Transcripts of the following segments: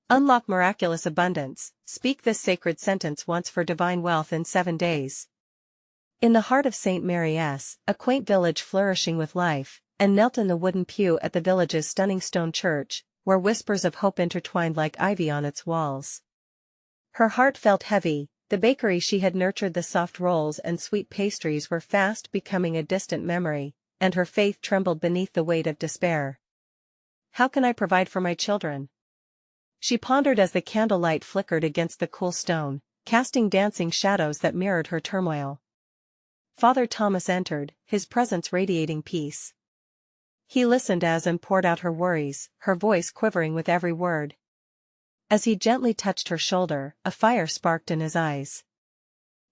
Unlock miraculous abundance. Speak this sacred sentence once for divine wealth in 7 days. In the heart of St. Mary's, a quaint village flourishing with life, and knelt in the wooden pew at the village's stunning stone church, where whispers of hope intertwined like ivy on its walls. Her heart felt heavy. The bakery she had nurtured, the soft rolls and sweet pastries were fast becoming a distant memory, and her faith trembled beneath the weight of despair. How can I provide for my children? She pondered as the candlelight flickered against the cool stone, casting dancing shadows that mirrored her turmoil. Father Thomas entered, his presence radiating peace. He listened as and poured out her worries, her voice quivering with every word. As he gently touched her shoulder, a fire sparked in his eyes.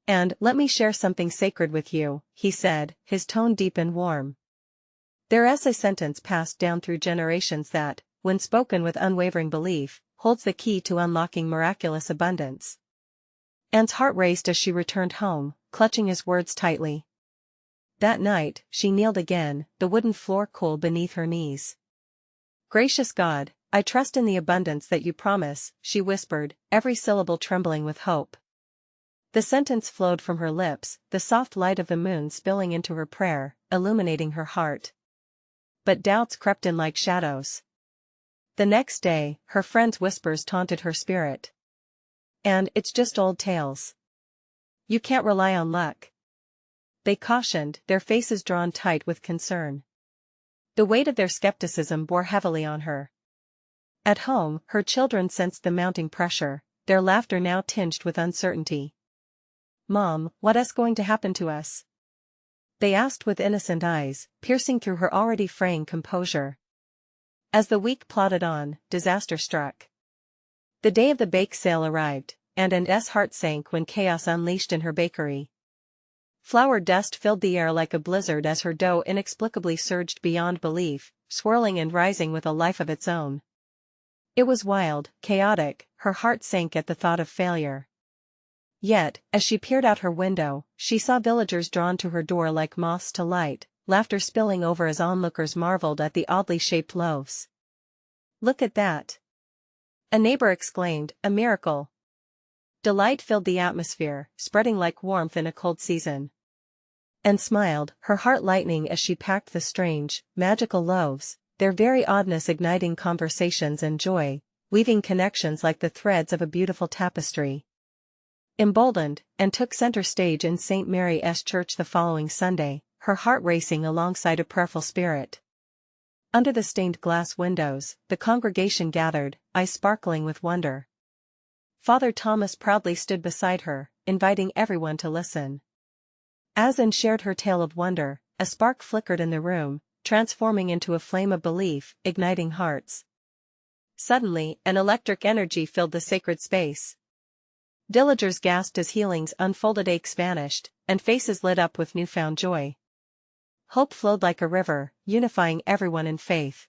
"And let me share something sacred with you," he said, his tone deep and warm. There's a sentence passed down through generations that, when spoken with unwavering belief, holds the key to unlocking miraculous abundance. Anne's heart raced as she returned home, clutching his words tightly. That night, she kneeled again, the wooden floor cool beneath her knees. "Gracious God, I trust in the abundance that you promise," she whispered, every syllable trembling with hope. The sentence flowed from her lips, the soft light of the moon spilling into her prayer, illuminating her heart. But doubts crept in like shadows. The next day, her friends' whispers taunted her spirit. "And it's just old tales. You can't rely on luck," they cautioned, their faces drawn tight with concern. The weight of their skepticism bore heavily on her. At home, her children sensed the mounting pressure, their laughter now tinged with uncertainty. "Mom, what's going to happen to us?" they asked with innocent eyes, piercing through her already fraying composure. As the week plodded on, disaster struck. The day of the bake sale arrived, and Anne's heart sank when chaos unleashed in her bakery. Flour dust filled the air like a blizzard as her dough inexplicably surged beyond belief, swirling and rising with a life of its own. It was wild, chaotic, her heart sank at the thought of failure. Yet, as she peered out her window, she saw villagers drawn to her door like moths to light, laughter spilling over as onlookers marveled at the oddly shaped loaves. "Look at that!" a neighbor exclaimed, "a miracle!" Delight filled the atmosphere, spreading like warmth in a cold season. Anne smiled, her heart lightening as she packed the strange, magical loaves, their very oddness igniting conversations and joy, weaving connections like the threads of a beautiful tapestry. Emboldened, Anne took center stage in St. Mary's Church the following Sunday, her heart racing alongside a prayerful spirit. Under the stained glass windows, the congregation gathered, eyes sparkling with wonder. Father Thomas proudly stood beside her, inviting everyone to listen. As Anne shared her tale of wonder, a spark flickered in the room, transforming into a flame of belief, igniting hearts. Suddenly, an electric energy filled the sacred space. Villagers gasped as healings unfolded, aches vanished, and faces lit up with newfound joy. Hope flowed like a river, unifying everyone in faith.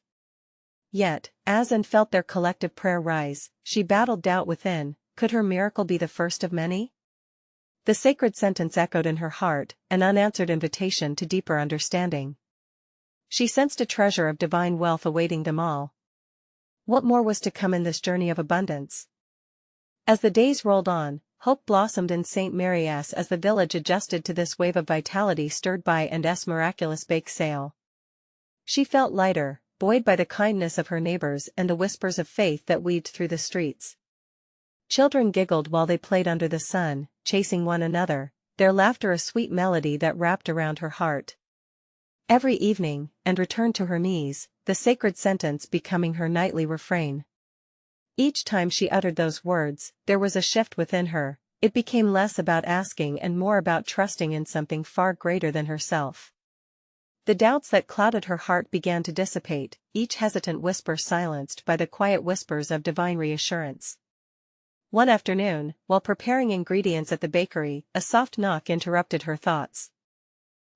Yet, as Anne felt their collective prayer rise, she battled doubt within. Could her miracle be the first of many? The sacred sentence echoed in her heart, an unanswered invitation to deeper understanding. She sensed a treasure of divine wealth awaiting them all. What more was to come in this journey of abundance? As the days rolled on, hope blossomed in St. Mary's as the village adjusted to this wave of vitality stirred by Anne's miraculous bake sale. She felt lighter, buoyed by the kindness of her neighbors and the whispers of faith that weaved through the streets. Children giggled while they played under the sun, chasing one another, their laughter a sweet melody that wrapped around her heart. Every evening, Anne returned to her knees, the sacred sentence becoming her nightly refrain. Each time she uttered those words, there was a shift within her. It became less about asking and more about trusting in something far greater than herself. The doubts that clouded her heart began to dissipate, each hesitant whisper silenced by the quiet whispers of divine reassurance. One afternoon, while preparing ingredients at the bakery, a soft knock interrupted her thoughts.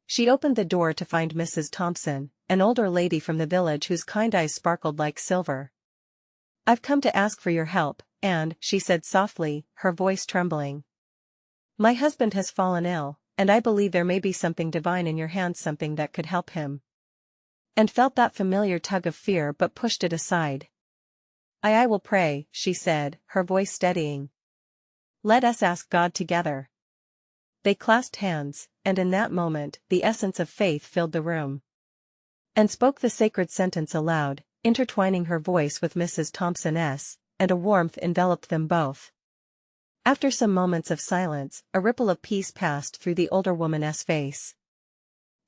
She opened the door to find Mrs. Thompson, an older lady from the village whose kind eyes sparkled like silver. "I've come to ask for your help, Anne," she said softly, her voice trembling. "My husband has fallen ill, and I believe there may be something divine in your hands, something that could help him." And felt that familiar tug of fear but pushed it aside. I will pray, she said, her voice steadying. Let us ask God together. They clasped hands, and in that moment, the essence of faith filled the room. And spoke the sacred sentence aloud, intertwining her voice with Mrs. Thompson's, and a warmth enveloped them both. After some moments of silence, a ripple of peace passed through the older woman's face.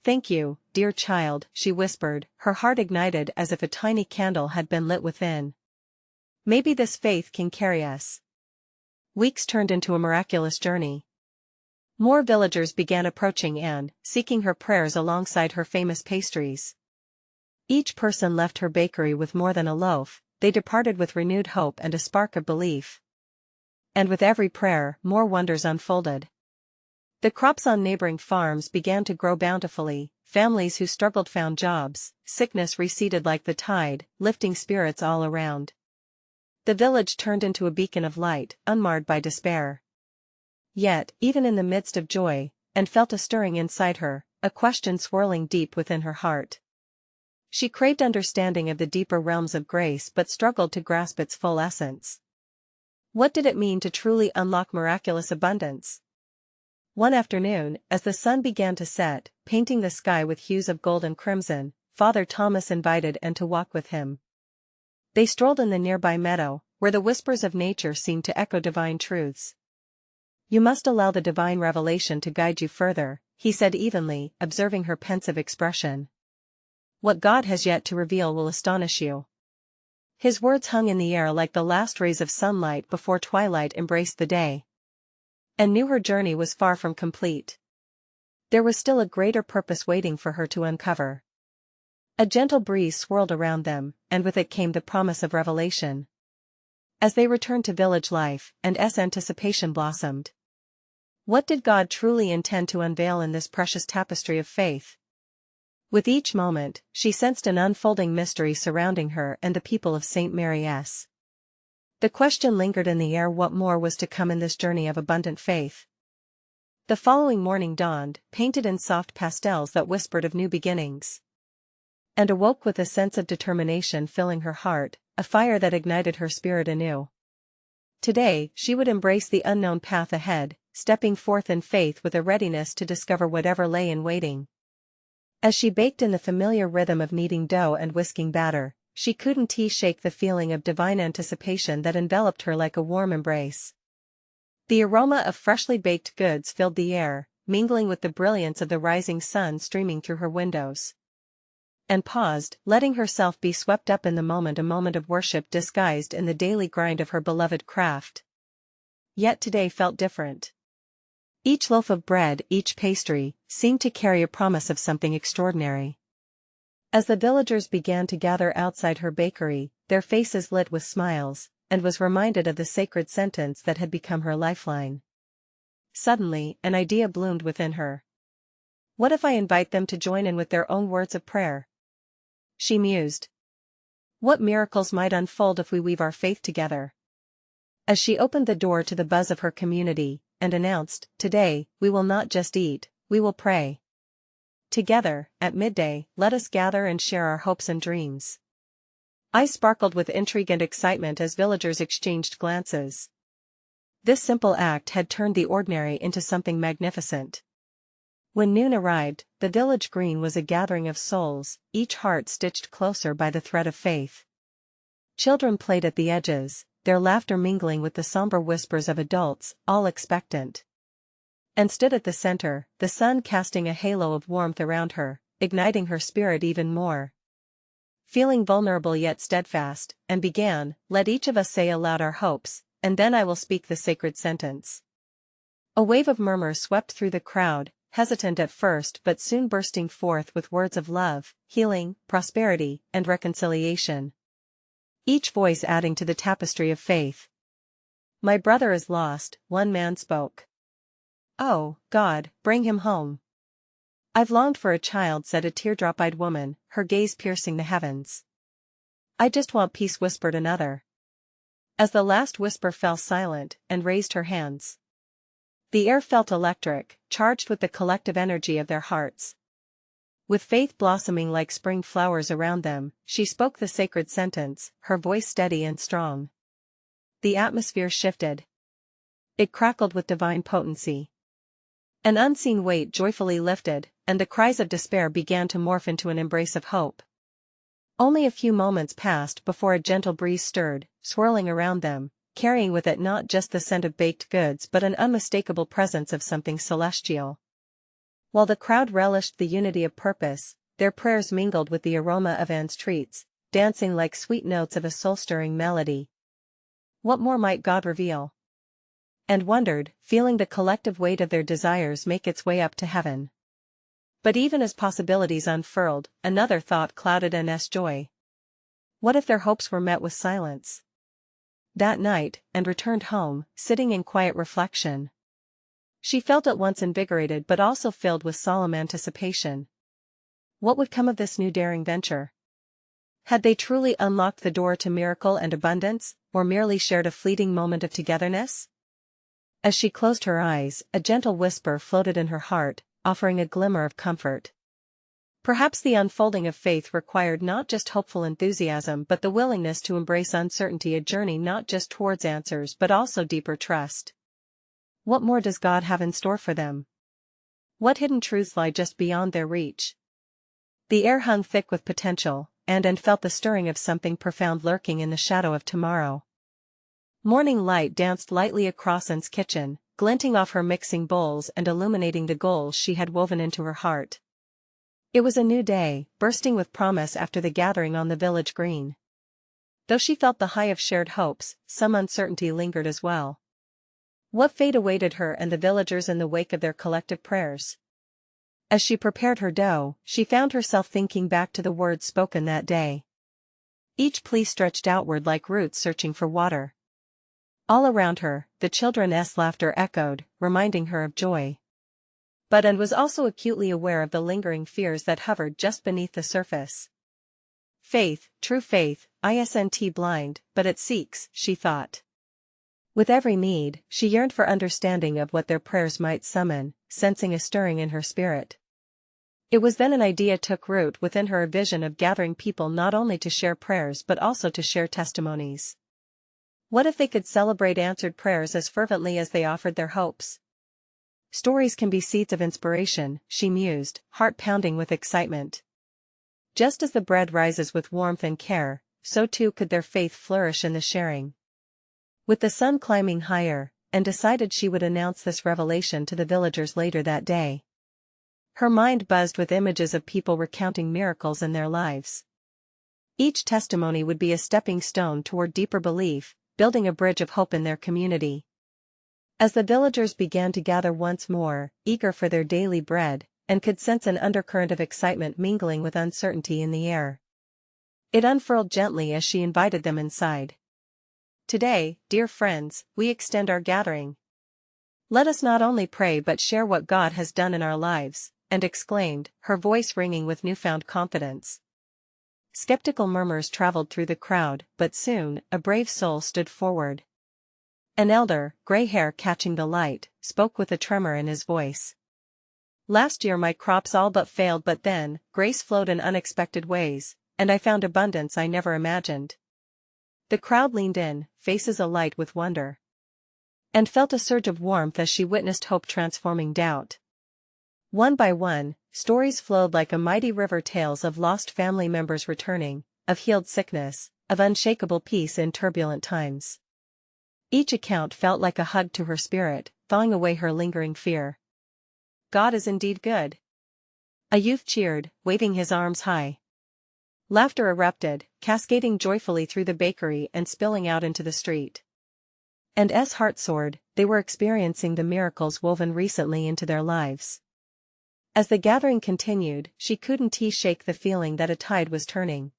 Thank you, dear child, she whispered, her heart ignited as if a tiny candle had been lit within. Maybe this faith can carry us. Weeks turned into a miraculous journey. More villagers began approaching and, seeking her prayers alongside her famous pastries. Each person left her bakery with more than a loaf, they departed with renewed hope and a spark of belief. And with every prayer, more wonders unfolded. The crops on neighboring farms began to grow bountifully, families who struggled found jobs, sickness receded like the tide, lifting spirits all around. The village turned into a beacon of light, unmarred by despair. Yet, even in the midst of joy, and felt a stirring inside her, a question swirling deep within her heart. She craved understanding of the deeper realms of grace but struggled to grasp its full essence. What did it mean to truly unlock miraculous abundance? One afternoon, as the sun began to set, painting the sky with hues of gold and crimson, Father Thomas invited Anne to walk with him. They strolled in the nearby meadow, where the whispers of nature seemed to echo divine truths. You must allow the divine revelation to guide you further, he said evenly, observing her pensive expression. What God has yet to reveal will astonish you. His words hung in the air like the last rays of sunlight before twilight embraced the day. Anne knew her journey was far from complete. There was still a greater purpose waiting for her to uncover. A gentle breeze swirled around them, and with it came the promise of revelation. As they returned to village life, Anne's anticipation blossomed. What did God truly intend to unveil in this precious tapestry of faith? With each moment, she sensed an unfolding mystery surrounding her and the people of St. Mary's. The question lingered in the air: what more was to come in this journey of abundant faith? The following morning dawned, painted in soft pastels that whispered of new beginnings. And awoke with a sense of determination filling her heart, a fire that ignited her spirit anew. Today, she would embrace the unknown path ahead, stepping forth in faith with a readiness to discover whatever lay in waiting. As she baked in the familiar rhythm of kneading dough and whisking batter, she couldn't shake the feeling of divine anticipation that enveloped her like a warm embrace. The aroma of freshly baked goods filled the air, mingling with the brilliance of the rising sun streaming through her windows. And paused, letting herself be swept up in the moment, a moment of worship disguised in the daily grind of her beloved craft. Yet today felt different. Each loaf of bread, each pastry, seemed to carry a promise of something extraordinary. As the villagers began to gather outside her bakery, their faces lit with smiles, and was reminded of the sacred sentence that had become her lifeline. Suddenly, an idea bloomed within her. What if I invite them to join in with their own words of prayer? She mused. What miracles might unfold if we weave our faith together? As she opened the door to the buzz of her community, and announced, today, we will not just eat, we will pray. Together, at midday, let us gather and share our hopes and dreams. Eyes sparkled with intrigue and excitement as villagers exchanged glances. This simple act had turned the ordinary into something magnificent. When noon arrived, the village green was a gathering of souls, each heart stitched closer by the thread of faith. Children played at the edges, their laughter mingling with the somber whispers of adults, all expectant. And stood at the center, the sun casting a halo of warmth around her, igniting her spirit even more. Feeling vulnerable yet steadfast, and began, let each of us say aloud our hopes, and then I will speak the sacred sentence. A wave of murmurs swept through the crowd, hesitant at first but soon bursting forth with words of love, healing, prosperity, and reconciliation. Each voice adding to the tapestry of faith. My brother is lost, one man spoke. Oh, God, bring him home. I've longed for a child, said a teardrop-eyed woman, her gaze piercing the heavens. I just want peace, whispered another. As the last whisper fell silent, and raised her hands. The air felt electric, charged with the collective energy of their hearts. With faith blossoming like spring flowers around them, she spoke the sacred sentence, her voice steady and strong. The atmosphere shifted. It crackled with divine potency. An unseen weight joyfully lifted, and the cries of despair began to morph into an embrace of hope. Only a few moments passed before a gentle breeze stirred, swirling around them, carrying with it not just the scent of baked goods but an unmistakable presence of something celestial. While the crowd relished the unity of purpose, their prayers mingled with the aroma of Anne's treats, dancing like sweet notes of a soul-stirring melody. What more might God reveal? And wondered, feeling the collective weight of their desires make its way up to heaven. But even as possibilities unfurled, another thought clouded Anne's joy. What if their hopes were met with silence? That night, and returned home, sitting in quiet reflection. She felt at once invigorated but also filled with solemn anticipation. What would come of this new daring venture? Had they truly unlocked the door to miracle and abundance, or merely shared a fleeting moment of togetherness? As she closed her eyes, a gentle whisper floated in her heart, offering a glimmer of comfort. Perhaps the unfolding of faith required not just hopeful enthusiasm but the willingness to embrace uncertainty, a journey not just towards answers but also deeper trust. What more does God have in store for them? What hidden truths lie just beyond their reach? The air hung thick with potential, and Anne felt the stirring of something profound lurking in the shadow of tomorrow. Morning light danced lightly across Anne's kitchen, glinting off her mixing bowls and illuminating the goals she had woven into her heart. It was a new day, bursting with promise after the gathering on the village green. Though she felt the high of shared hopes, some uncertainty lingered as well. What fate awaited her and the villagers in the wake of their collective prayers? As she prepared her dough, she found herself thinking back to the words spoken that day. Each plea stretched outward like roots searching for water. All around her, the children's laughter echoed, reminding her of joy. But Anne was also acutely aware of the lingering fears that hovered just beneath the surface. Faith, true faith, isn't blind, but it seeks, she thought. With every need, she yearned for understanding of what their prayers might summon, sensing a stirring in her spirit. It was then an idea took root within her, a vision of gathering people not only to share prayers but also to share testimonies. What if they could celebrate answered prayers as fervently as they offered their hopes? Stories can be seeds of inspiration, she mused, heart pounding with excitement. Just as the bread rises with warmth and care, so too could their faith flourish in the sharing. With the sun climbing higher, Anne decided she would announce this revelation to the villagers later that day. Her mind buzzed with images of people recounting miracles in their lives. Each testimony would be a stepping stone toward deeper belief, building a bridge of hope in their community. As the villagers began to gather once more, eager for their daily bread, Anne could sense an undercurrent of excitement mingling with uncertainty in the air. It unfurled gently as she invited them inside. Today, dear friends, we extend our gathering. Let us not only pray but share what God has done in our lives, Anne exclaimed, her voice ringing with newfound confidence. Skeptical murmurs traveled through the crowd, but soon, a brave soul stood forward. An elder, gray hair catching the light, spoke with a tremor in his voice. Last year my crops all but failed, but then, grace flowed in unexpected ways, and I found abundance I never imagined. The crowd leaned in, faces alight with wonder. And felt a surge of warmth as she witnessed hope transforming doubt. One by one, stories flowed like a mighty river, tales of lost family members returning, of healed sickness, of unshakable peace in turbulent times. Each account felt like a hug to her spirit, thawing away her lingering fear. God is indeed good. A youth cheered, waving his arms high. Laughter erupted, cascading joyfully through the bakery and spilling out into the street. And Anne's heart soared, they were experiencing the miracles woven recently into their lives. As the gathering continued, she couldn't shake the feeling that a tide was turning.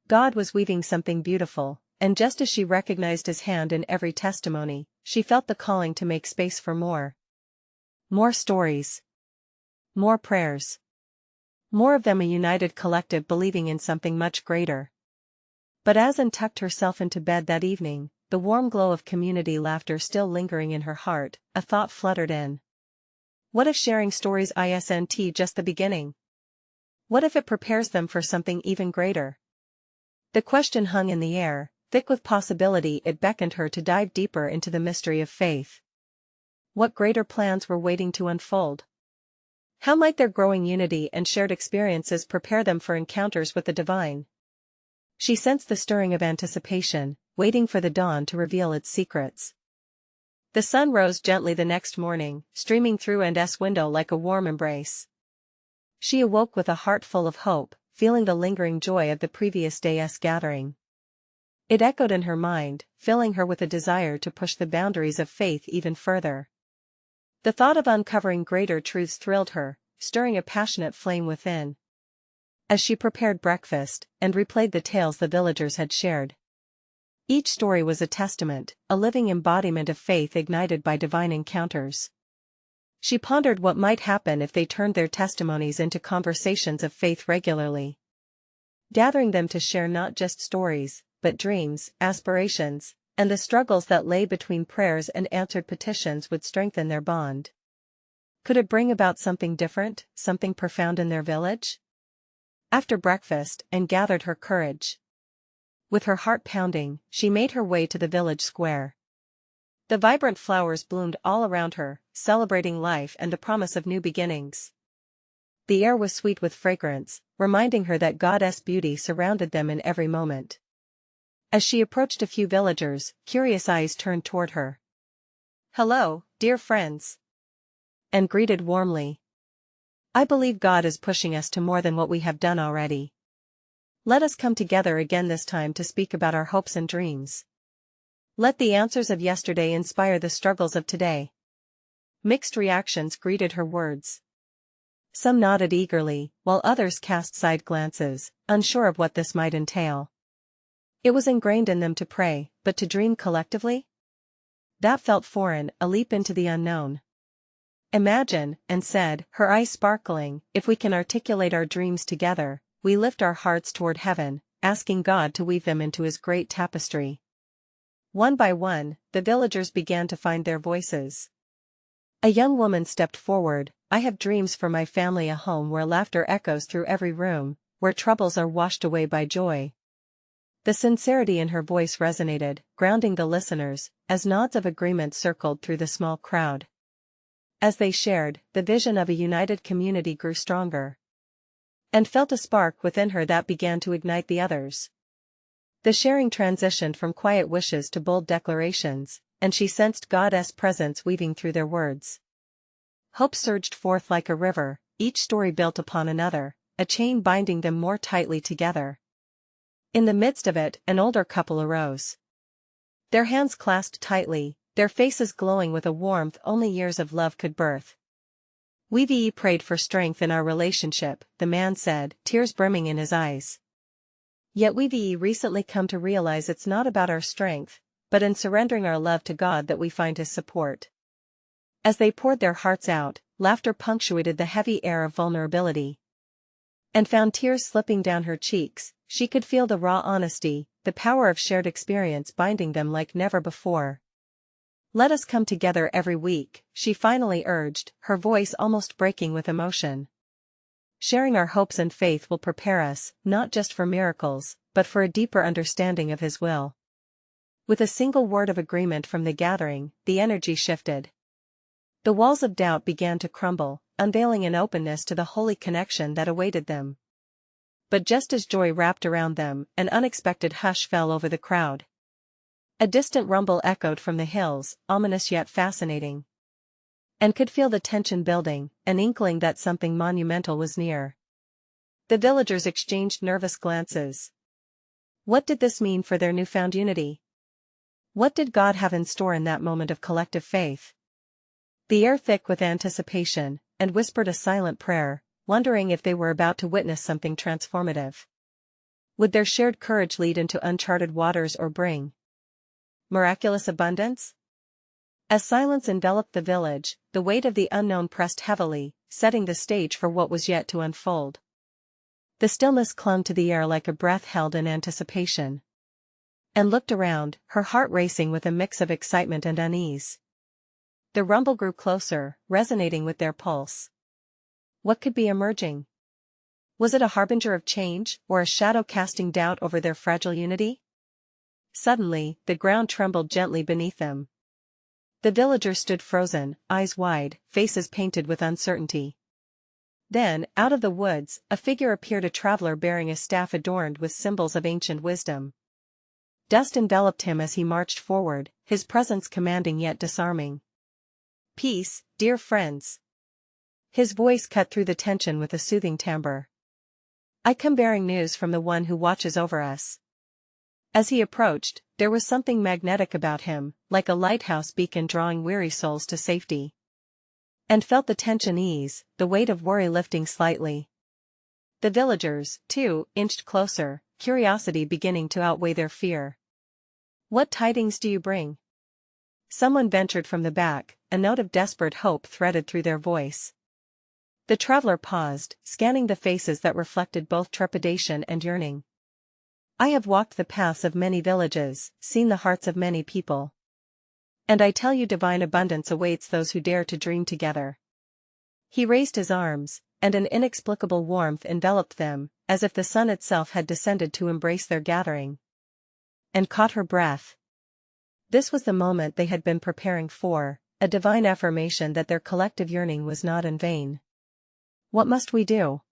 God was weaving something beautiful, and just as she recognized His hand in every testimony, she felt the calling to make space for more. More stories. More prayers. More of them, a united collective believing in something much greater. But as Anne tucked herself into bed that evening, the warm glow of community laughter still lingering in her heart, a thought fluttered in. What if sharing stories isn't just the beginning? What if it prepares them for something even greater? The question hung in the air, thick with possibility. It beckoned her to dive deeper into the mystery of faith. What greater plans were waiting to unfold? How might their growing unity and shared experiences prepare them for encounters with the divine? She sensed the stirring of anticipation, waiting for the dawn to reveal its secrets. The sun rose gently the next morning, streaming through Anne's window like a warm embrace. She awoke with a heart full of hope, feeling the lingering joy of the previous day's gathering. It echoed in her mind, filling her with a desire to push the boundaries of faith even further. The thought of uncovering greater truths thrilled her, stirring a passionate flame within. As she prepared breakfast and replayed the tales the villagers had shared, each story was a testament, a living embodiment of faith ignited by divine encounters. She pondered what might happen if they turned their testimonies into conversations of faith regularly, gathering them to share not just stories, but dreams, aspirations, and the struggles that lay between prayers and answered petitions would strengthen their bond. Could it bring about something different, something profound in their village? After breakfast, Anne gathered her courage. With her heart pounding, she made her way to the village square. The vibrant flowers bloomed all around her, celebrating life and the promise of new beginnings. The air was sweet with fragrance, reminding her that God's beauty surrounded them in every moment. As she approached a few villagers, curious eyes turned toward her. "Hello, dear friends," Anne greeted warmly. "I believe God is pushing us to more than what we have done already. Let us come together again, this time to speak about our hopes and dreams. Let the answers of yesterday inspire the struggles of today." Mixed reactions greeted her words. Some nodded eagerly, while others cast side glances, unsure of what this might entail. It was ingrained in them to pray, but to dream collectively? That felt foreign, a leap into the unknown. "Imagine," Anne said, her eyes sparkling, "if we can articulate our dreams together, we lift our hearts toward heaven, asking God to weave them into His great tapestry." One by one, the villagers began to find their voices. A young woman stepped forward. "I have dreams for my family, a home where laughter echoes through every room, where troubles are washed away by joy." The sincerity in her voice resonated, grounding the listeners, as nods of agreement circled through the small crowd. As they shared, the vision of a united community grew stronger. And felt a spark within her that began to ignite the others. The sharing transitioned from quiet wishes to bold declarations, and she sensed God's presence weaving through their words. Hope surged forth like a river, each story built upon another, a chain binding them more tightly together. In the midst of it, an older couple arose. Their hands clasped tightly, their faces glowing with a warmth only years of love could birth. "We've prayed for strength in our relationship," the man said, tears brimming in his eyes. "Yet we've recently come to realize it's not about our strength, but in surrendering our love to God that we find His support." As they poured their hearts out, laughter punctuated the heavy air of vulnerability. And found tears slipping down her cheeks. She could feel the raw honesty, the power of shared experience binding them like never before. "Let us come together every week," she finally urged, her voice almost breaking with emotion. "Sharing our hopes and faith will prepare us, not just for miracles, but for a deeper understanding of His will." With a single word of agreement from the gathering, the energy shifted. The walls of doubt began to crumble, unveiling an openness to the holy connection that awaited them. But just as joy wrapped around them, an unexpected hush fell over the crowd. A distant rumble echoed from the hills, ominous yet fascinating. And could feel the tension building, an inkling that something monumental was near. The villagers exchanged nervous glances. What did this mean for their newfound unity? What did God have in store in that moment of collective faith? The air thick with anticipation, and whispered a silent prayer, wondering if they were about to witness something transformative. Would their shared courage lead into uncharted waters or bring miraculous abundance? As silence enveloped the village, the weight of the unknown pressed heavily, setting the stage for what was yet to unfold. The stillness clung to the air like a breath held in anticipation. And looked around, her heart racing with a mix of excitement and unease. The rumble grew closer, resonating with their pulse. What could be emerging? Was it a harbinger of change, or a shadow casting doubt over their fragile unity? Suddenly, the ground trembled gently beneath them. The villagers stood frozen, eyes wide, faces painted with uncertainty. Then, out of the woods, a figure appeared, a traveler bearing a staff adorned with symbols of ancient wisdom. Dust enveloped him as he marched forward, his presence commanding yet disarming. "Peace, dear friends." His voice cut through the tension with a soothing timbre. "I come bearing news from the one who watches over us." As he approached, there was something magnetic about him, like a lighthouse beacon drawing weary souls to safety. And felt the tension ease, the weight of worry lifting slightly. The villagers, too, inched closer, curiosity beginning to outweigh their fear. "What tidings do you bring?" Someone ventured from the back, a note of desperate hope threaded through their voice. The traveler paused, scanning the faces that reflected both trepidation and yearning. "I have walked the paths of many villages, seen the hearts of many people. And I tell you, divine abundance awaits those who dare to dream together." He raised his arms, and an inexplicable warmth enveloped them, as if the sun itself had descended to embrace their gathering. And caught her breath. This was the moment they had been preparing for, a divine affirmation that their collective yearning was not in vain. "What must we do?"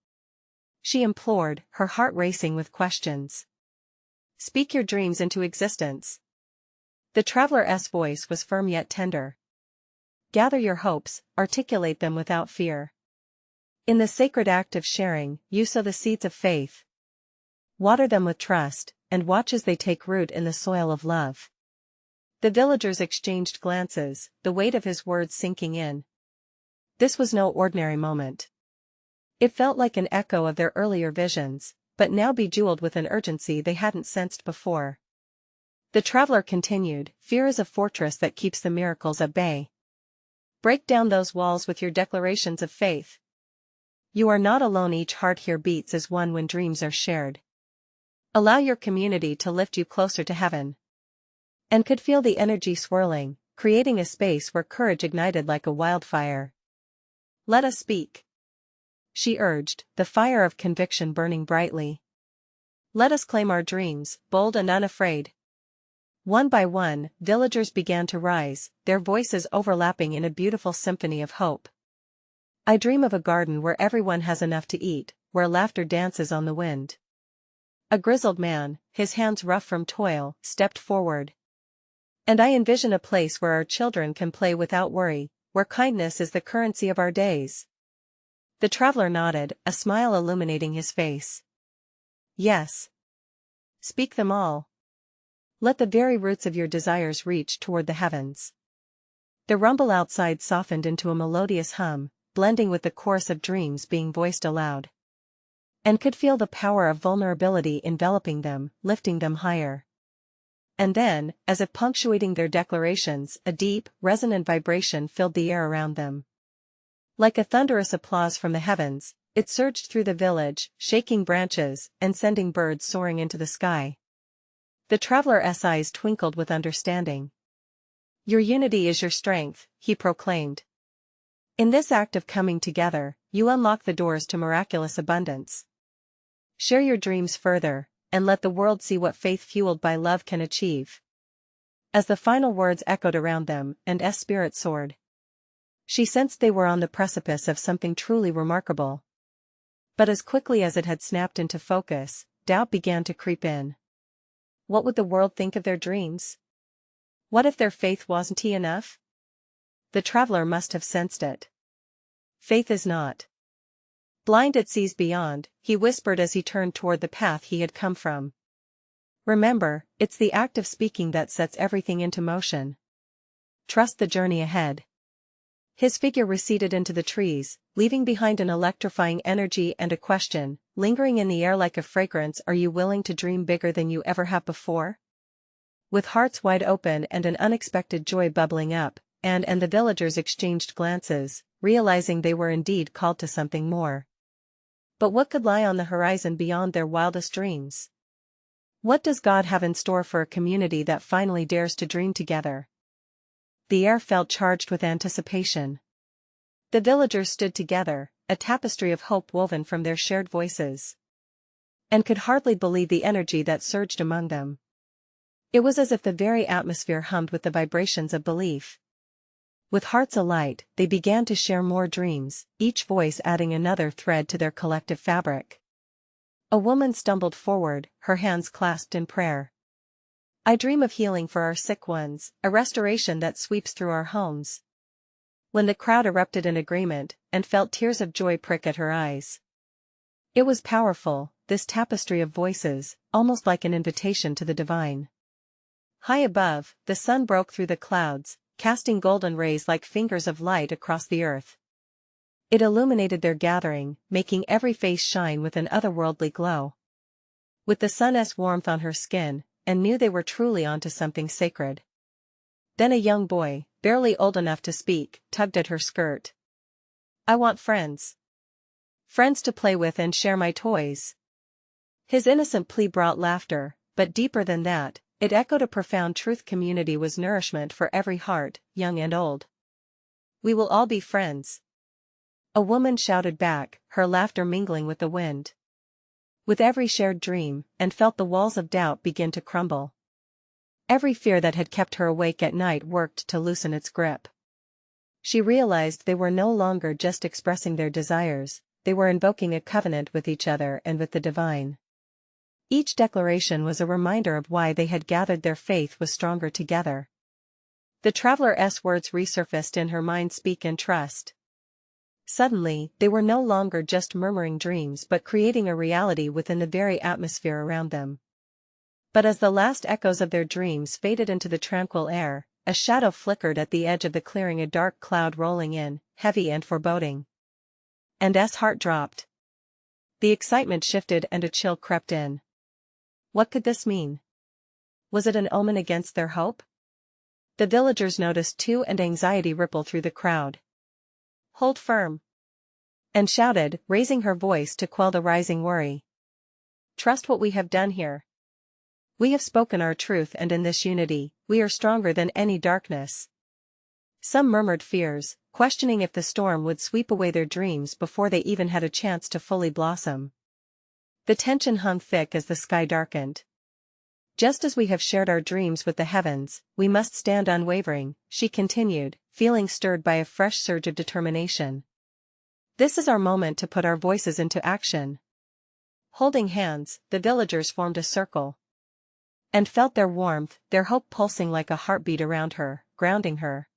she implored, her heart racing with questions. "Speak your dreams into existence." The traveler's voice was firm yet tender. "Gather your hopes, articulate them without fear. In the sacred act of sharing, you sow the seeds of faith. Water them with trust, and watch as they take root in the soil of love." The villagers exchanged glances, the weight of his words sinking in. This was no ordinary moment. It felt like an echo of their earlier visions, but now bejeweled with an urgency they hadn't sensed before. The traveler continued, "Fear is a fortress that keeps the miracles at bay. Break down those walls with your declarations of faith. You are not alone, each heart here beats as one when dreams are shared. Allow your community to lift you closer to heaven." And could feel the energy swirling, creating a space where courage ignited like a wildfire. "Let us speak," she urged, the fire of conviction burning brightly. "Let us claim our dreams, bold and unafraid." One by one, villagers began to rise, their voices overlapping in a beautiful symphony of hope. "I dream of a garden where everyone has enough to eat, where laughter dances on the wind." A grizzled man, his hands rough from toil, stepped forward. "And I envision a place where our children can play without worry, where kindness is the currency of our days." The traveler nodded, a smile illuminating his face. "Yes. Speak them all. Let the very roots of your desires reach toward the heavens." The rumble outside softened into a melodious hum, blending with the chorus of dreams being voiced aloud. And could feel the power of vulnerability enveloping them, lifting them higher. And then, as if punctuating their declarations, a deep, resonant vibration filled the air around them. Like a thunderous applause from the heavens, it surged through the village, shaking branches, and sending birds soaring into the sky. The traveler's eyes twinkled with understanding. "Your unity is your strength," he proclaimed. "In this act of coming together, you unlock the doors to miraculous abundance. Share your dreams further, and let the world see what faith fueled by love can achieve." As the final words echoed around them, and S spirit soared. She sensed they were on the precipice of something truly remarkable. But as quickly as it had snapped into focus, doubt began to creep in. What would the world think of their dreams? What if their faith wasn't enough? The traveler must have sensed it. "Faith is not blind, it sees beyond," he whispered as he turned toward the path he had come from. "Remember, it's the act of speaking that sets everything into motion. Trust the journey ahead." His figure receded into the trees, leaving behind an electrifying energy and a question, lingering in the air like a fragrance. "Are you willing to dream bigger than you ever have before?" With hearts wide open and an unexpected joy bubbling up, and the villagers exchanged glances, realizing they were indeed called to something more. But what could lie on the horizon beyond their wildest dreams? What does God have in store for a community that finally dares to dream together? The air felt charged with anticipation. The villagers stood together, a tapestry of hope woven from their shared voices. And could hardly believe the energy that surged among them. It was as if the very atmosphere hummed with the vibrations of belief. With hearts alight, they began to share more dreams, each voice adding another thread to their collective fabric. A woman stumbled forward, her hands clasped in prayer. "I dream of healing for our sick ones, a restoration that sweeps through our homes." When the crowd erupted in agreement, and felt tears of joy prick at her eyes. It was powerful, this tapestry of voices, almost like an invitation to the divine. High above, the sun broke through the clouds, casting golden rays like fingers of light across the earth. It illuminated their gathering, making every face shine with an otherworldly glow. With the sun's warmth on her skin, and knew they were truly onto something sacred. Then a young boy, barely old enough to speak, tugged at her skirt. "I want friends. Friends to play with and share my toys." His innocent plea brought laughter, but deeper than that, it echoed a profound truth: community was nourishment for every heart, young and old. "We will all be friends," a woman shouted back, her laughter mingling with the wind. With every shared dream, and felt the walls of doubt begin to crumble. Every fear that had kept her awake at night worked to loosen its grip. She realized they were no longer just expressing their desires, they were invoking a covenant with each other and with the divine. Each declaration was a reminder of why they had gathered. Their faith was stronger together. The traveler's words resurfaced in her mind: "Speak and trust." Suddenly, they were no longer just murmuring dreams but creating a reality within the very atmosphere around them. But as the last echoes of their dreams faded into the tranquil air, a shadow flickered at the edge of the clearing, a dark cloud rolling in, heavy and foreboding. And S' heart dropped. The excitement shifted and a chill crept in. What could this mean? Was it an omen against their hope? The villagers noticed too, and anxiety rippled through the crowd. "Hold firm!" and shouted, raising her voice to quell the rising worry. "Trust what we have done here. We have spoken our truth, and in this unity, we are stronger than any darkness." Some murmured fears, questioning if the storm would sweep away their dreams before they even had a chance to fully blossom. The tension hung thick as the sky darkened. "Just as we have shared our dreams with the heavens, we must stand unwavering," she continued, feeling stirred by a fresh surge of determination. "This is our moment to put our voices into action." Holding hands, the villagers formed a circle. And felt their warmth, their hope pulsing like a heartbeat around her, grounding her.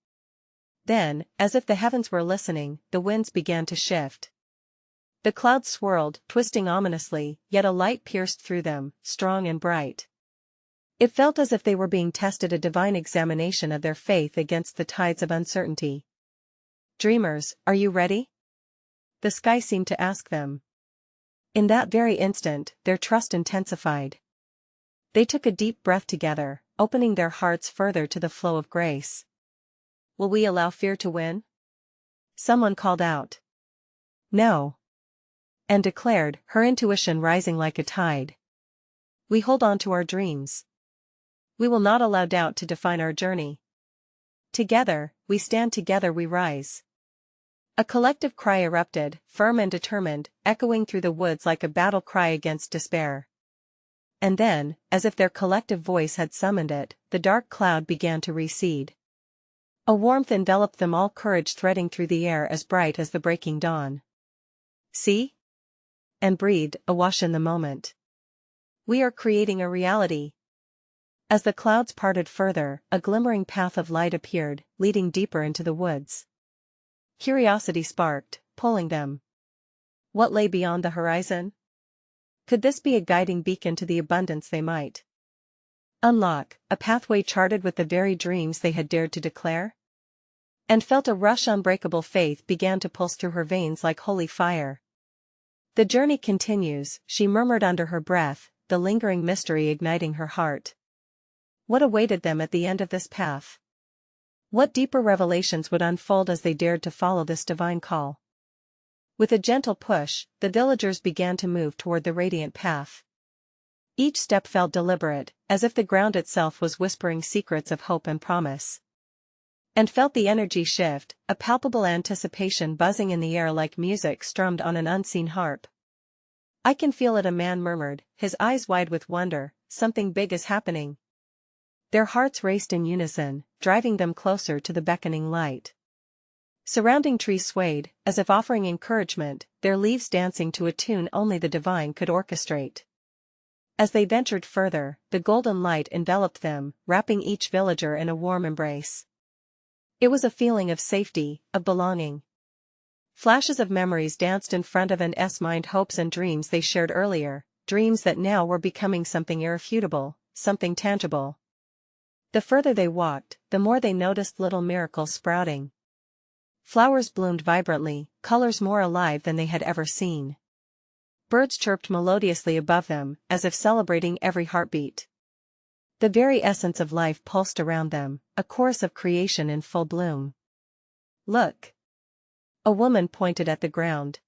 Then, as if the heavens were listening, the winds began to shift. The clouds swirled, twisting ominously, yet a light pierced through them, strong and bright. It felt as if they were being tested, a divine examination of their faith against the tides of uncertainty. "Dreamers, are you ready?" the sky seemed to ask them. In that very instant, their trust intensified. They took a deep breath together, opening their hearts further to the flow of grace. "Will we allow fear to win?" someone called out. "No," and declared, her intuition rising like a tide. "We hold on to our dreams. We will not allow doubt to define our journey. Together, we stand, together we rise." A collective cry erupted, firm and determined, echoing through the woods like a battle cry against despair. And then, as if their collective voice had summoned it, the dark cloud began to recede. A warmth enveloped them all, courage threading through the air as bright as the breaking dawn. "See?" and breathed, awash in the moment. "We are creating a reality." As the clouds parted further, a glimmering path of light appeared, leading deeper into the woods. Curiosity sparked, pulling them. What lay beyond the horizon? Could this be a guiding beacon to the abundance they might unlock, a pathway charted with the very dreams they had dared to declare? And felt a rush. Unbreakable faith began to pulse through her veins like holy fire. "The journey continues," she murmured under her breath, the lingering mystery igniting her heart. What awaited them at the end of this path? What deeper revelations would unfold as they dared to follow this divine call? With a gentle push, the villagers began to move toward the radiant path. Each step felt deliberate, as if the ground itself was whispering secrets of hope and promise. and felt the energy shift, a palpable anticipation buzzing in the air like music strummed on an unseen harp. "I can feel it," a man murmured, his eyes wide with wonder. "Something big is happening." Their hearts raced in unison, driving them closer to the beckoning light. Surrounding trees swayed, as if offering encouragement, their leaves dancing to a tune only the divine could orchestrate. As they ventured further, the golden light enveloped them, wrapping each villager in a warm embrace. It was a feeling of safety, of belonging. Flashes of memories danced in front of An's mind, hopes and dreams they shared earlier, dreams that now were becoming something irrefutable, something tangible. The further they walked, the more they noticed little miracles sprouting. Flowers bloomed vibrantly, colors more alive than they had ever seen. Birds chirped melodiously above them, as if celebrating every heartbeat. The very essence of life pulsed around them, a chorus of creation in full bloom. "Look!" A woman pointed at the ground.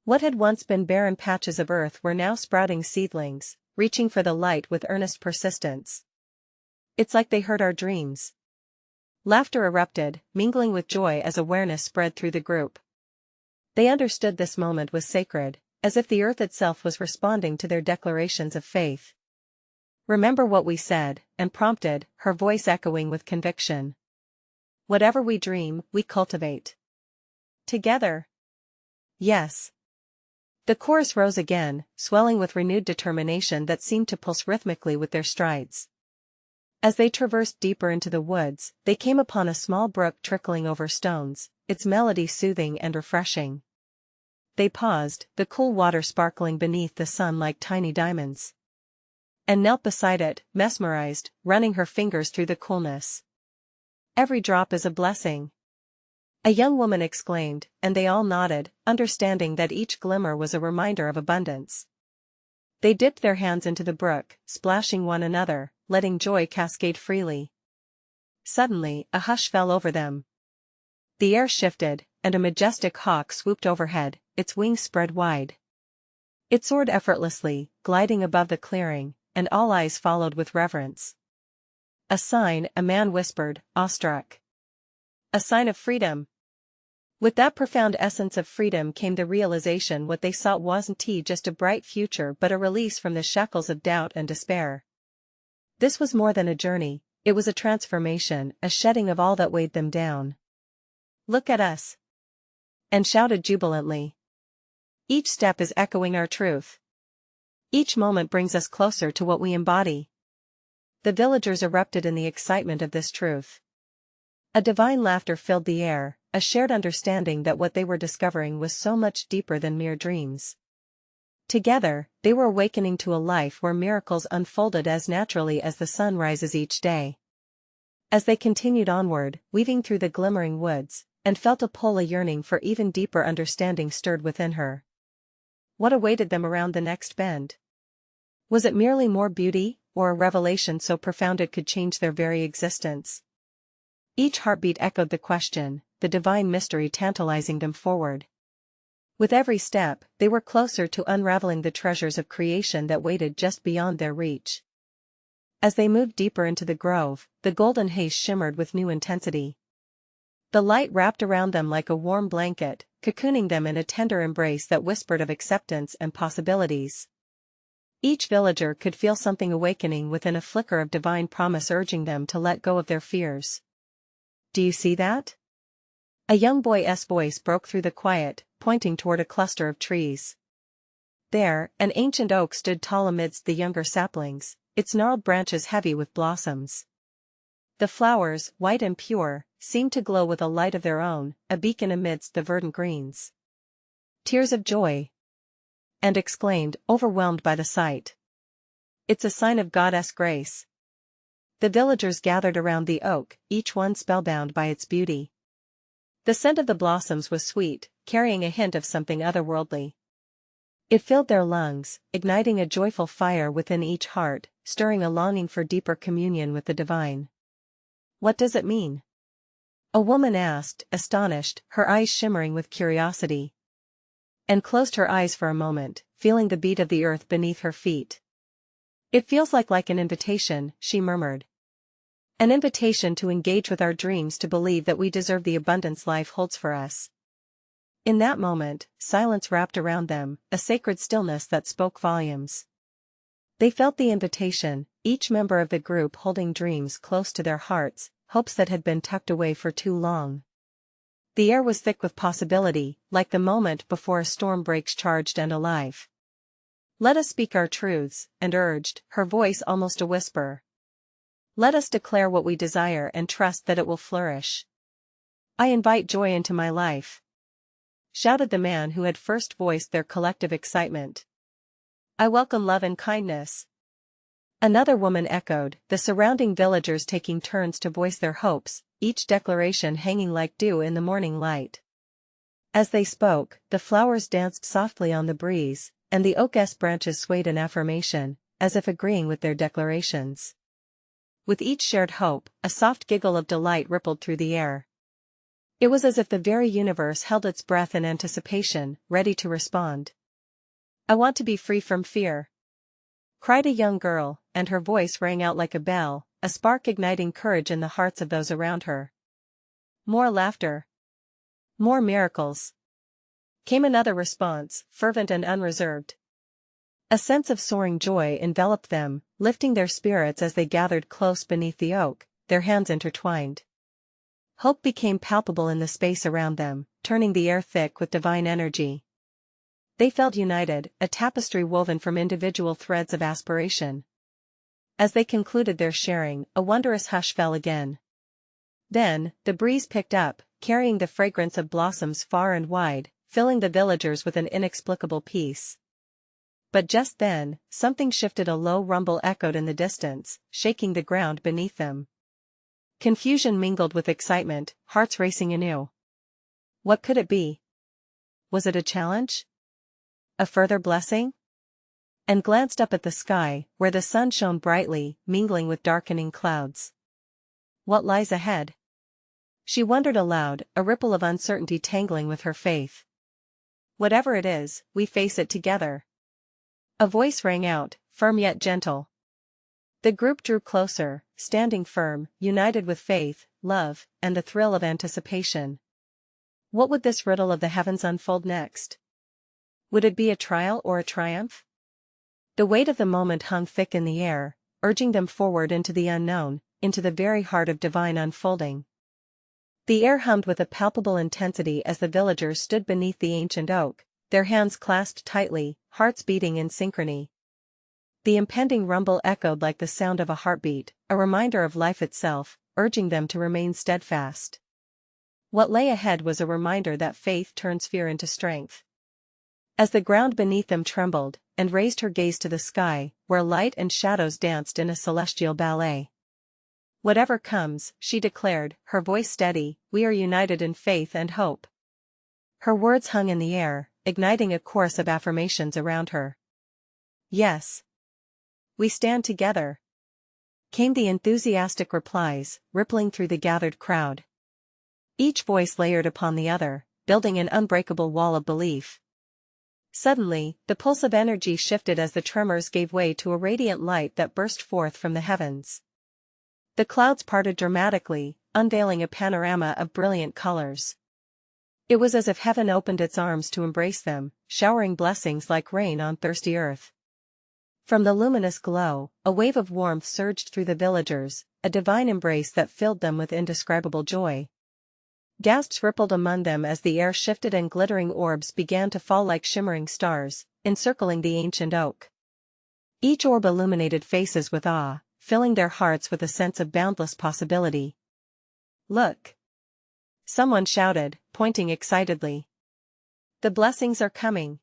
What had once been barren patches of earth were now sprouting seedlings, reaching for the light with earnest persistence. "It's like they heard our dreams." Laughter erupted, mingling with joy as awareness spread through the group. They understood this moment was sacred, as if the earth itself was responding to their declarations of faith. "Remember what we said," Anne prompted, her voice echoing with conviction. "Whatever we dream, we cultivate. Together." "Yes." The chorus rose again, swelling with renewed determination that seemed to pulse rhythmically with their strides. As they traversed deeper into the woods, they came upon a small brook trickling over stones, its melody soothing and refreshing. They paused, the cool water sparkling beneath the sun like tiny diamonds. And knelt beside it, mesmerized, running her fingers through the coolness. "Every drop is a blessing," a young woman exclaimed, and they all nodded, understanding that each glimmer was a reminder of abundance. They dipped their hands into the brook, splashing one another, letting joy cascade freely. Suddenly, a hush fell over them. The air shifted, and a majestic hawk swooped overhead, its wings spread wide. It soared effortlessly, gliding above the clearing, and all eyes followed with reverence. "A sign," a man whispered, awestruck. "A sign of freedom." With that profound essence of freedom came the realization what they sought wasn't just a bright future but a release from the shackles of doubt and despair. This was more than a journey, it was a transformation, a shedding of all that weighed them down. "Look at us!" and shouted jubilantly. "Each step is echoing our truth. Each moment brings us closer to what we embody." The villagers erupted in the excitement of this truth. A divine laughter filled the air, a shared understanding that what they were discovering was so much deeper than mere dreams. Together, they were awakening to a life where miracles unfolded as naturally as the sun rises each day. As they continued onward, weaving through the glimmering woods, and felt a pull, a yearning for even deeper understanding stirred within her. What awaited them around the next bend? Was it merely more beauty, or a revelation so profound it could change their very existence? Each heartbeat echoed the question, the divine mystery tantalizing them forward. With every step, they were closer to unraveling the treasures of creation that waited just beyond their reach. As they moved deeper into the grove, the golden haze shimmered with new intensity. The light wrapped around them like a warm blanket, cocooning them in a tender embrace that whispered of acceptance and possibilities. Each villager could feel something awakening within, a flicker of divine promise urging them to let go of their fears. "Do you see that?" A young boy's voice broke through the quiet, pointing toward a cluster of trees. There, an ancient oak stood tall amidst the younger saplings, its gnarled branches heavy with blossoms. The flowers, white and pure, seemed to glow with a light of their own, a beacon amidst the verdant greens. "Tears of joy!" and exclaimed, overwhelmed by the sight. "It's a sign of Goddess grace." The villagers gathered around the oak, each one spellbound by its beauty. The scent of the blossoms was sweet, carrying a hint of something otherworldly. It filled their lungs, igniting a joyful fire within each heart, stirring a longing for deeper communion with the divine. "What does it mean?" a woman asked, astonished, her eyes shimmering with curiosity. And closed her eyes for a moment, feeling the beat of the earth beneath her feet. "It feels like an invitation," she murmured. An invitation to engage with our dreams, to believe that we deserve the abundance life holds for us. In that moment, silence wrapped around them, a sacred stillness that spoke volumes. They felt the invitation, each member of the group holding dreams close to their hearts, hopes that had been tucked away for too long. The air was thick with possibility, like the moment before a storm breaks, charged and alive. "Let us speak our truths," and urged, her voice almost a whisper. "Let us declare what we desire and trust that it will flourish. I invite joy into my life," shouted the man who had first voiced their collective excitement. "I welcome love and kindness," another woman echoed, the surrounding villagers taking turns to voice their hopes, each declaration hanging like dew in the morning light. As they spoke, the flowers danced softly on the breeze, and the oak's branches swayed in affirmation, as if agreeing with their declarations. With each shared hope, a soft giggle of delight rippled through the air. It was as if the very universe held its breath in anticipation, ready to respond. "I want to be free from fear," cried a young girl, and her voice rang out like a bell, a spark igniting courage in the hearts of those around her. More laughter. More miracles. Came another response, fervent and unreserved. A sense of soaring joy enveloped them, lifting their spirits as they gathered close beneath the oak, their hands intertwined. Hope became palpable in the space around them, turning the air thick with divine energy. They felt united, a tapestry woven from individual threads of aspiration. As they concluded their sharing, a wondrous hush fell again. Then, the breeze picked up, carrying the fragrance of blossoms far and wide, filling the villagers with an inexplicable peace. But just then, something shifted. A low rumble echoed in the distance, shaking the ground beneath them. Confusion mingled with excitement, hearts racing anew. What could it be? Was it a challenge? A further blessing? And glanced up at the sky, where the sun shone brightly, mingling with darkening clouds. What lies ahead? She wondered aloud, a ripple of uncertainty tangling with her faith. Whatever it is, we face it together. A voice rang out, firm yet gentle. The group drew closer, standing firm, united with faith, love, and the thrill of anticipation. What would this riddle of the heavens unfold next? Would it be a trial or a triumph? The weight of the moment hung thick in the air, urging them forward into the unknown, into the very heart of divine unfolding. The air hummed with a palpable intensity as the villagers stood beneath the ancient oak, their hands clasped tightly, hearts beating in synchrony. The impending rumble echoed like the sound of a heartbeat, a reminder of life itself, urging them to remain steadfast. What lay ahead was a reminder that faith turns fear into strength. As the ground beneath them trembled, and raised her gaze to the sky, where light and shadows danced in a celestial ballet. "Whatever comes," she declared, her voice steady, "we are united in faith and hope." Her words hung in the air, igniting a chorus of affirmations around her. "Yes. We stand together," came the enthusiastic replies, rippling through the gathered crowd. Each voice layered upon the other, building an unbreakable wall of belief. Suddenly, the pulse of energy shifted as the tremors gave way to a radiant light that burst forth from the heavens. The clouds parted dramatically, unveiling a panorama of brilliant colors. It was as if heaven opened its arms to embrace them, showering blessings like rain on thirsty earth. From the luminous glow, a wave of warmth surged through the villagers, a divine embrace that filled them with indescribable joy. Gasps rippled among them as the air shifted and glittering orbs began to fall like shimmering stars, encircling the ancient oak. Each orb illuminated faces with awe, filling their hearts with a sense of boundless possibility. "Look!" someone shouted, pointing excitedly. "The blessings are coming."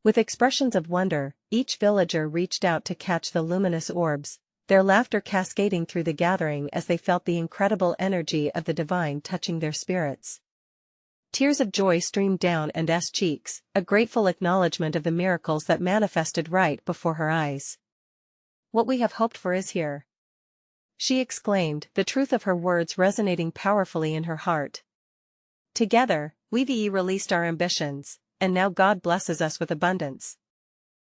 With expressions of wonder, each villager reached out to catch the luminous orbs, their laughter cascading through the gathering as they felt the incredible energy of the divine touching their spirits. Tears of joy streamed down Anne's cheeks, a grateful acknowledgement of the miracles that manifested right before her eyes. "What we have hoped for is here," she exclaimed, the truth of her words resonating powerfully in her heart. "Together, we've released our ambitions, and now God blesses us with abundance."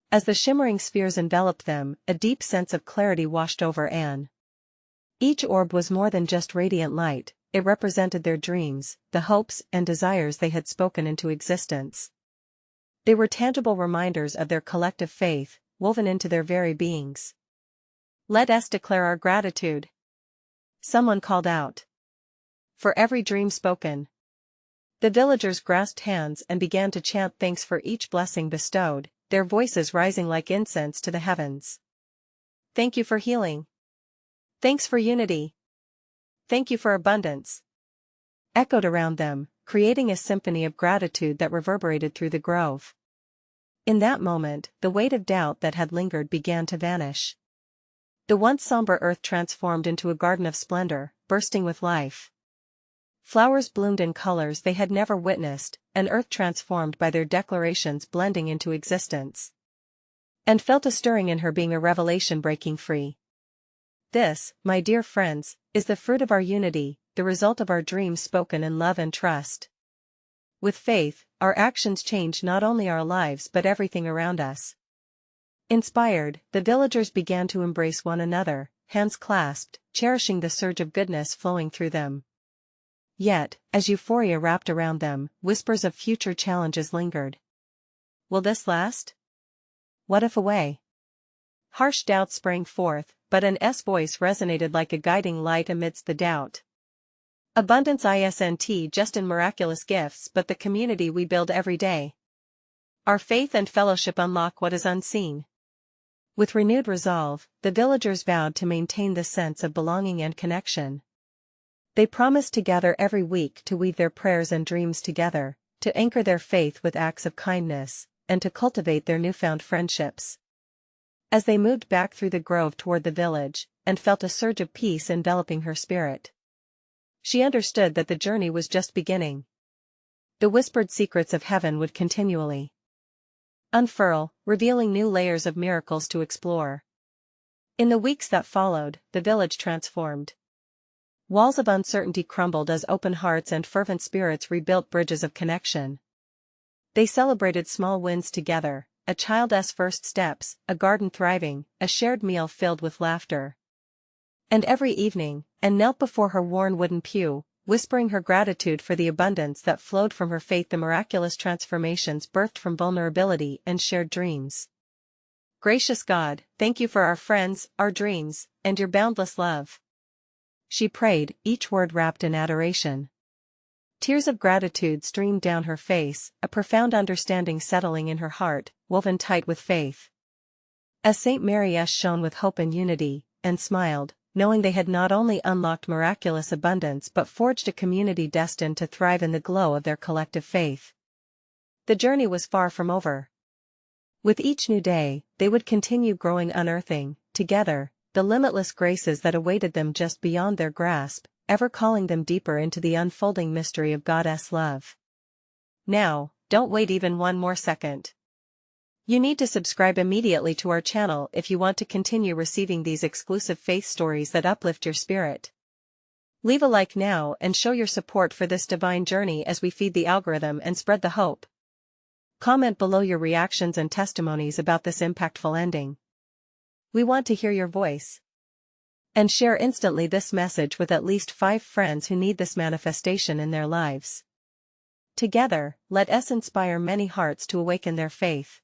As the shimmering spheres enveloped them, a deep sense of clarity washed over Anne. Each orb was more than just radiant light, it represented their dreams, the hopes and desires they had spoken into existence. They were tangible reminders of their collective faith, woven into their very beings. "Let us declare our gratitude," someone called out. "For every dream spoken." The villagers grasped hands and began to chant thanks for each blessing bestowed, their voices rising like incense to the heavens. "Thank you for healing. Thanks for unity. Thank you for abundance," echoed around them, creating a symphony of gratitude that reverberated through the grove. In that moment, the weight of doubt that had lingered began to vanish. The once somber earth transformed into a garden of splendor, bursting with life. Flowers bloomed in colors they had never witnessed, an earth transformed by their declarations blending into existence. And felt a stirring in her being, a revelation breaking free. "This, my dear friends, is the fruit of our unity, the result of our dreams spoken in love and trust. With faith, our actions change not only our lives but everything around us." Inspired, the villagers began to embrace one another, hands clasped, cherishing the surge of goodness flowing through them. Yet, as euphoria wrapped around them, whispers of future challenges lingered. Will this last? What if away? Harsh doubts sprang forth, but an voice resonated like a guiding light amidst the doubt. Abundance isn't just in miraculous gifts but the community we build every day. Our faith and fellowship unlock what is unseen. With renewed resolve, the villagers vowed to maintain the sense of belonging and connection. They promised to gather every week to weave their prayers and dreams together, to anchor their faith with acts of kindness, and to cultivate their newfound friendships. As they moved back through the grove toward the village, and felt a surge of peace enveloping her spirit, she understood that the journey was just beginning. The whispered secrets of heaven would continually unfurl, revealing new layers of miracles to explore. In the weeks that followed, the village transformed. Walls of uncertainty crumbled as open hearts and fervent spirits rebuilt bridges of connection. They celebrated small wins together, a child's first steps, a garden thriving, a shared meal filled with laughter. And every evening, Anne knelt before her worn wooden pew, whispering her gratitude for the abundance that flowed from her faith, the miraculous transformations birthed from vulnerability and shared dreams. "Gracious God, thank you for our friends, our dreams, and your boundless love," she prayed, each word wrapped in adoration. Tears of gratitude streamed down her face, a profound understanding settling in her heart, woven tight with faith. As St. Mary's shone with hope and unity, and smiled, knowing they had not only unlocked miraculous abundance but forged a community destined to thrive in the glow of their collective faith. The journey was far from over. With each new day, they would continue growing, unearthing, together, the limitless graces that awaited them just beyond their grasp, ever calling them deeper into the unfolding mystery of God's love. Now, don't wait even one more second. You need to subscribe immediately to our channel if you want to continue receiving these exclusive faith stories that uplift your spirit. Leave a like now and show your support for this divine journey as we feed the algorithm and spread the hope. Comment below your reactions and testimonies about this impactful ending. We want to hear your voice. And share instantly this message with at least 5 friends who need this manifestation in their lives. Together, let us inspire many hearts to awaken their faith.